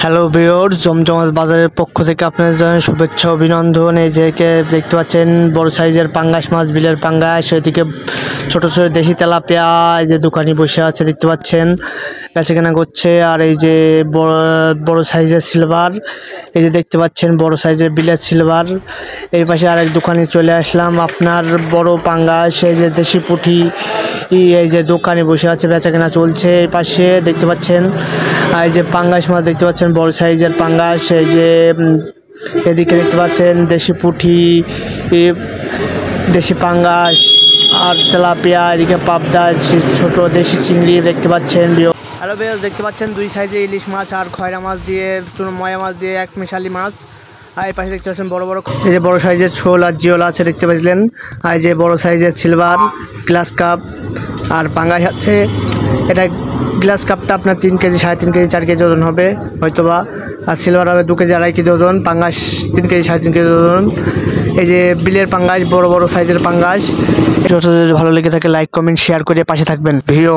Hello viewers, জমজমাট বাজারের পক্ষ থেকে আপনাদের জানাই শুভেচ্ছা অভিনন্দন। এই যে দেখতে পাচ্ছেন বড় সাইজের পাঙ্গাস মাছ, বিলের পাঙ্গাস, এদিকে ছোট ছোট দেশি তেলাপিয়া। এই যে দোকানি বসে আছে দেখতে পাচ্ছেন, বেচাকেনা করছে। আর এই যে বড় সাইজের সিলভার, এই যে দেখতে পাচ্ছেন বড় সাইজের বিলের সিলভার। এই পাশে আরেক দোকানে চলে আসলাম, আপনার বড় পাঙ্গাস, এই যে দেশি পুঁটি। এই যে দোকানে বসে আছে, বেচাকেনা চলছে। এই পাশে দেখতে পাচ্ছেন এই যে পাঙ্গাস মাছ দেখতে পাচ্ছেন, বড় সাইজের পাঙ্গাস। এই যে এদিকে দেখতে পাচ্ছেন দেশি পুঁটি, দেশি পাঙ্গাস আর তেলাপিয়া, এদিকে পাবদা, ছোট দেশি চিংড়ি দেখতে পাচ্ছেন। হ্যালো ভিউয়ার্স, দেখতে পাচ্ছেন দুই সাইজে ইলিশ মাছ আর খয়রা মাছ দিয়ে, ময়া মাছ দিয়ে এক মেশালি মাছ। আর এই পাশে দেখতে পাচ্ছেন বড় বড়, এই যে বড় সাইজের ছোল আর জিওলা আছে দেখতে পাচ্ছিলেন। আর এই যে বড় সাইজের সিলভার গ্লাস কাপ আর পাঙ্গাস আছে। এটা গ্লাস কাপটা আপনার 3 কেজি, 3.5 কেজি, 4 কেজি ওজন হবে হয়তোবা। আর সিলভার হবে 2 কেজি, 2.5 কেজি ওজন। পাঙ্গাস 3 কেজি, 3.5 কেজি ওজন। এই যে বিলের পাঙ্গাস, বড় বড় সাইজের পাঙ্গাস। ভালো লেগে থাকে লাইক, কমেন্ট, শেয়ার করে পাশে থাকবেন ভিডিও।